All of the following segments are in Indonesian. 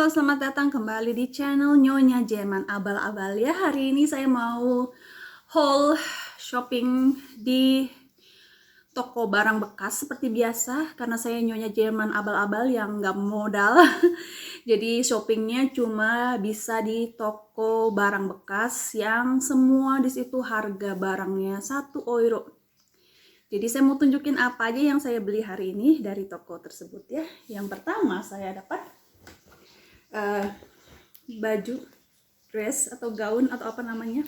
selamat datang kembali di channel Nyonya Jerman Abal-Abal ya. Hari ini saya mau haul shopping di toko barang bekas seperti biasa. Karena saya Nyonya Jerman Abal-Abal yang nggak modal. Jadi shoppingnya cuma bisa di toko barang bekas yang semua di situ harga barangnya 1 euro. Jadi saya mau tunjukin apa aja yang saya beli hari ini dari toko tersebut ya. Yang pertama saya dapat baju dress atau gaun atau apa namanya.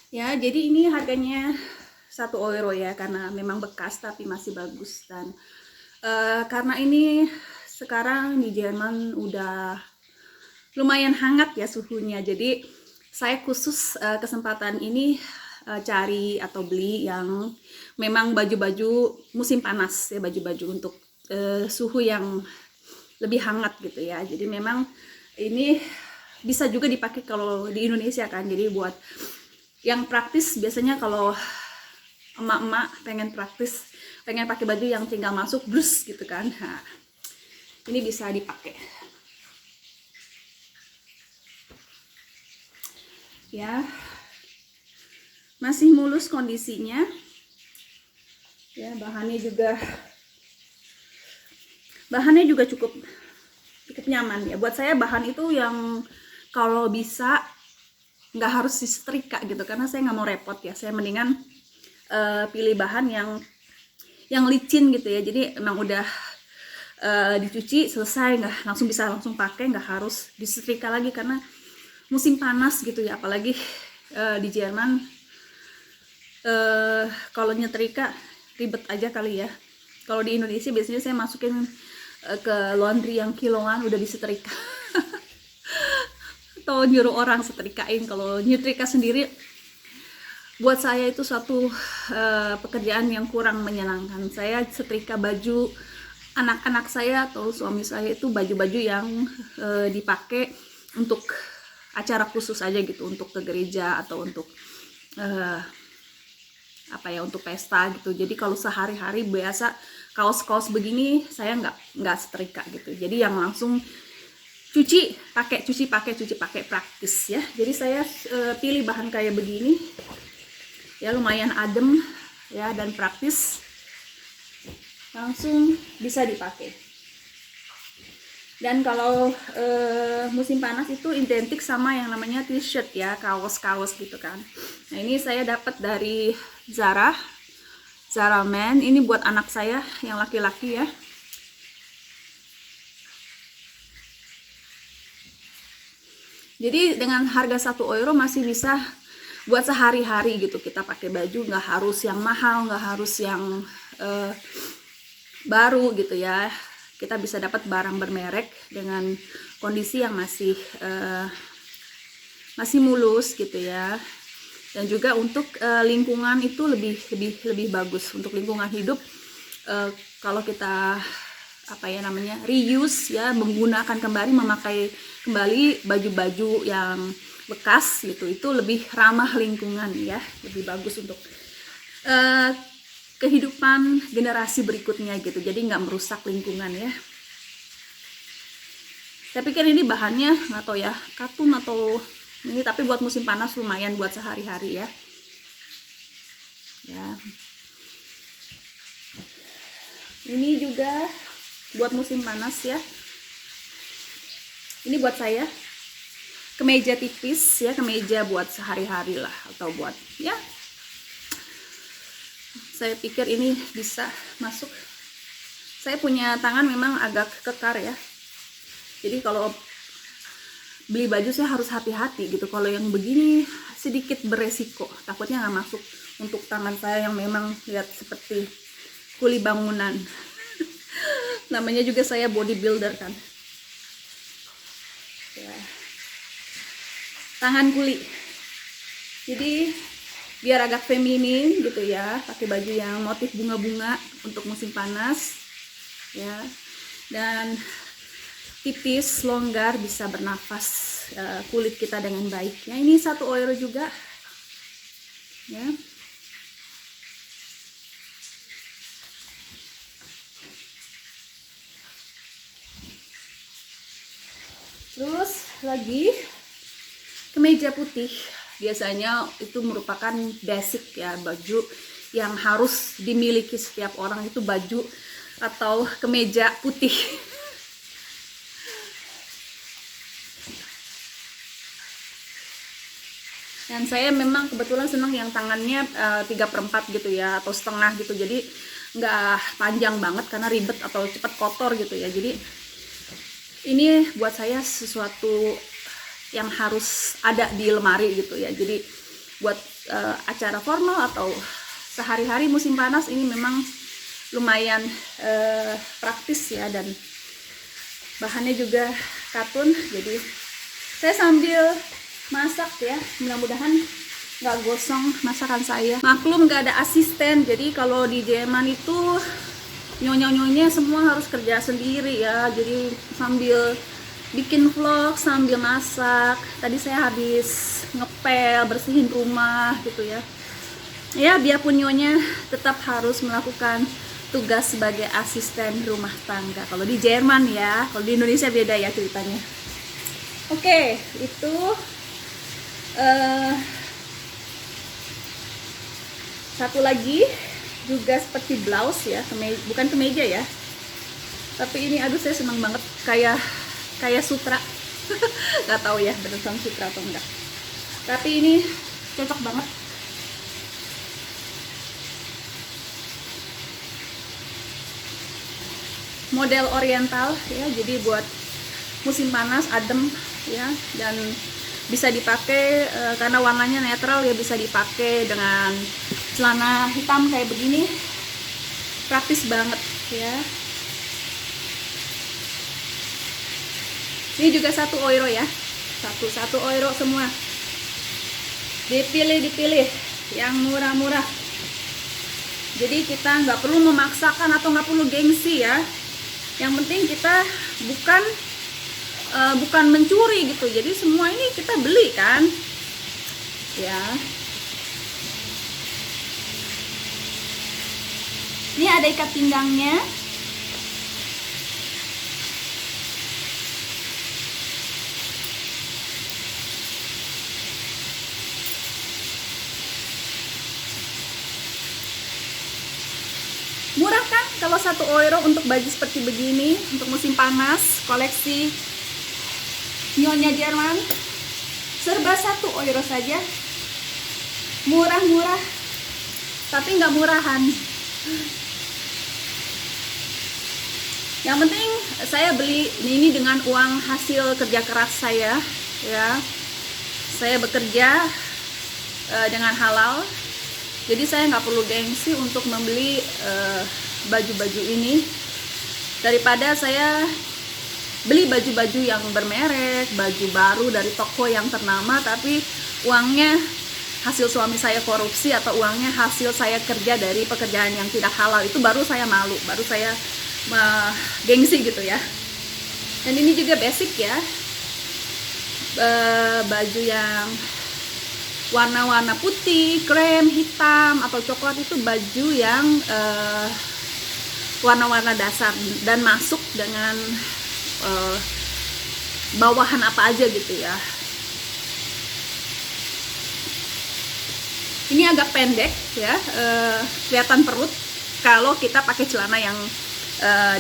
Ya, jadi ini harganya 1 euro ya, karena memang bekas tapi masih bagus. Dan karena ini sekarang di Jerman udah lumayan hangat ya suhunya, jadi saya khusus kesempatan ini cari atau beli yang memang baju-baju musim panas ya, baju-baju untuk suhu yang lebih hangat gitu ya. Jadi memang ini bisa juga dipakai kalau di Indonesia kan. Jadi buat yang praktis, biasanya kalau emak-emak pengen praktis, pengen pakai baju yang tinggal masuk blus gitu kan, nah, ini bisa dipakai ya. Masih mulus kondisinya ya, bahannya juga cukup nyaman ya. Buat saya bahan itu yang kalau bisa nggak harus disetrika gitu, karena saya nggak mau repot ya. Saya mendingan pilih bahan yang licin gitu ya. Jadi emang udah dicuci selesai, nggak bisa langsung pakai, nggak harus disetrika lagi karena musim panas gitu ya. Apalagi di Jerman kalau nyetrika ribet aja kali ya. Kalau di Indonesia biasanya saya masukin ke laundry yang kiloan udah disetrika atau nyuruh orang setrikain. Kalau nyetrika sendiri buat saya itu suatu pekerjaan yang kurang menyenangkan. Saya setrika baju anak-anak saya atau suami saya itu baju-baju yang dipakai untuk acara khusus aja gitu, untuk ke gereja atau untuk untuk pesta gitu. Jadi kalau sehari-hari biasa kaos-kaos begini saya nggak setrika gitu. Jadi yang langsung cuci pakai praktis ya. Jadi saya pilih bahan kayak begini ya, lumayan adem ya dan praktis, langsung bisa dipakai. Dan kalau musim panas itu identik sama yang namanya t-shirt ya, kaos-kaos gitu kan. Nah, ini saya dapat dari Zara Men. Ini buat anak saya yang laki-laki ya. Jadi dengan harga 1 euro masih bisa buat sehari-hari gitu. Kita pakai baju, nggak harus yang mahal, nggak harus yang baru gitu ya. Kita bisa dapat barang bermerek dengan kondisi yang masih mulus gitu ya. Dan juga untuk lingkungan itu lebih bagus untuk lingkungan hidup. Kalau kita reuse ya, menggunakan kembali, memakai kembali baju-baju yang bekas gitu, itu lebih ramah lingkungan ya, lebih bagus untuk kehidupan generasi berikutnya gitu. Jadi nggak merusak lingkungan ya. Saya pikir ini bahannya nggak tahu ya, katun atau ini, tapi buat musim panas lumayan buat sehari-hari ya. Ya. Ini juga buat musim panas ya. Ini buat saya kemeja tipis ya, kemeja buat sehari-hari lah, atau buat ya. Saya pikir ini bisa masuk. Saya punya tangan memang agak kekar ya. Jadi kalau beli baju saya harus hati-hati gitu. Kalau yang begini sedikit beresiko, takutnya nggak masuk untuk tangan saya yang memang lihat seperti kuli bangunan. Namanya juga saya bodybuilder kan ya. Tangan kuli. Jadi biar agak feminin gitu ya, pakai baju yang motif bunga-bunga untuk musim panas ya. Dan tipis, longgar, bisa bernafas kulit kita dengan baik. Nah, ini 1 euro juga ya. lagi kemeja putih. Biasanya itu merupakan basic ya, baju yang harus dimiliki setiap orang itu baju atau kemeja putih. Dan saya memang kebetulan senang yang tangannya 3/4 gitu ya, atau setengah gitu, jadi nggak panjang banget karena ribet atau cepat kotor gitu ya. Jadi ini buat saya sesuatu yang harus ada di lemari gitu ya. Jadi buat acara formal atau sehari-hari musim panas ini memang lumayan praktis ya, dan bahannya juga katun. Jadi saya sambil masak ya, mudah-mudahan nggak gosong masakan saya. Maklum nggak ada asisten, jadi kalau di Jerman itu nyonya-nyonya semua harus kerja sendiri ya. Jadi sambil bikin vlog sambil masak. Tadi saya habis ngepel, bersihin rumah gitu ya. Ya biarpun nyonya tetap harus melakukan tugas sebagai asisten rumah tangga. Kalau di Jerman ya, kalau di Indonesia beda ya ceritanya. Oke, itu satu lagi juga seperti blouse ya, bukan kemeja ya, tapi ini aduh saya senang banget, kayak sutra. Nggak tahu ya beneran sutra atau enggak, tapi ini cocok banget. Model oriental ya, jadi buat musim panas adem ya, dan bisa dipakai karena warnanya netral ya, bisa dipakai dengan celana hitam kayak begini, praktis banget ya. Ini juga 1 euro ya, satu euro semua. Dipilih yang murah-murah. Jadi kita nggak perlu memaksakan atau nggak perlu gengsi ya. Yang penting kita bukan mencuri gitu, jadi semua ini kita beli kan ya. Ini ada ikat pinggangnya. Murah kan kalau 1 euro untuk baju seperti begini untuk musim panas, koleksi Nyonya Jerman. Serba 1 euro saja, murah-murah tapi nggak murahan. Yang penting saya beli ini dengan uang hasil kerja keras saya ya. Saya bekerja dengan halal, jadi saya nggak perlu gengsi untuk membeli baju-baju ini, daripada saya beli baju-baju yang bermerek, baju baru dari toko yang ternama, tapi uangnya hasil suami saya korupsi atau uangnya hasil saya kerja dari pekerjaan yang tidak halal. Itu baru saya malu, baru saya gengsi gitu ya. Dan ini juga basic ya, baju yang warna-warna putih, krem, hitam, atau coklat itu baju yang warna-warna dasar dan masuk dengan bawahan apa aja gitu ya. Ini agak pendek ya, kelihatan perut kalau kita pakai celana yang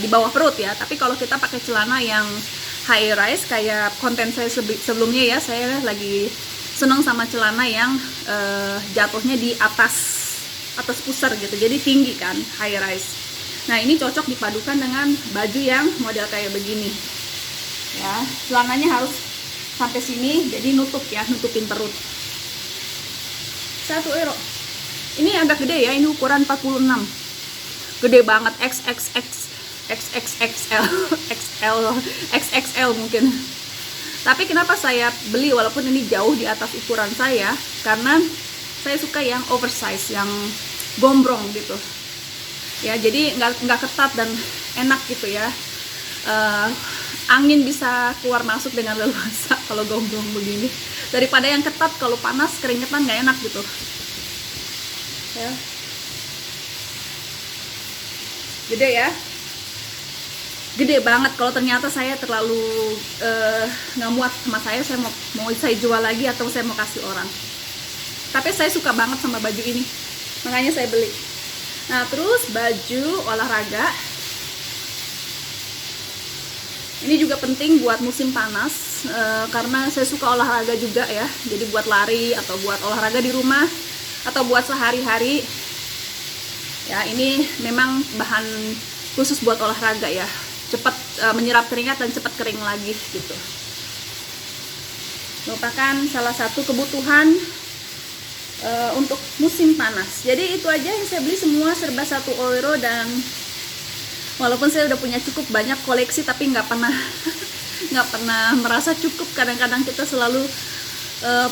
di bawah perut ya. Tapi kalau kita pakai celana yang high rise kayak konten saya sebelumnya ya, saya lagi seneng sama celana yang jatuhnya di atas pusar gitu, jadi tinggi kan, high rise. Nah ini cocok dipadukan dengan baju yang model kayak begini ya. Celananya harus sampai sini, jadi nutupin perut. 1 euro. Ini agak gede ya, ini ukuran 46, gede banget, XXXL XXL mungkin. Tapi kenapa saya beli walaupun ini jauh di atas ukuran saya, karena saya suka yang oversize, yang gombrong gitu ya, jadi nggak ketat dan enak gitu ya. Angin bisa keluar masuk dengan leluasa kalau gombrong begini, daripada yang ketat, kalau panas keringetan nggak enak gitu ya. Gede ya. gede banget. Kalau ternyata saya terlalu nggak muat sama saya mau saya jual lagi atau saya mau kasih orang. Tapi saya suka banget sama baju ini, makanya saya beli. Nah, terus baju olahraga ini juga penting buat musim panas, karena saya suka olahraga juga ya. Jadi buat lari atau buat olahraga di rumah atau buat sehari-hari ya, ini memang bahan khusus buat olahraga ya, cepat menyerap keringat dan cepat kering lagi gitu. Merupakan salah satu kebutuhan untuk musim panas. Jadi itu aja yang saya beli, semua serba 1 euro. Dan walaupun saya udah punya cukup banyak koleksi, tapi nggak pernah nggak pernah merasa cukup. Kadang-kadang kita selalu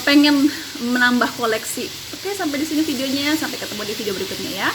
pengen menambah koleksi. Oke, sampai di sini videonya, sampai ketemu di video berikutnya ya.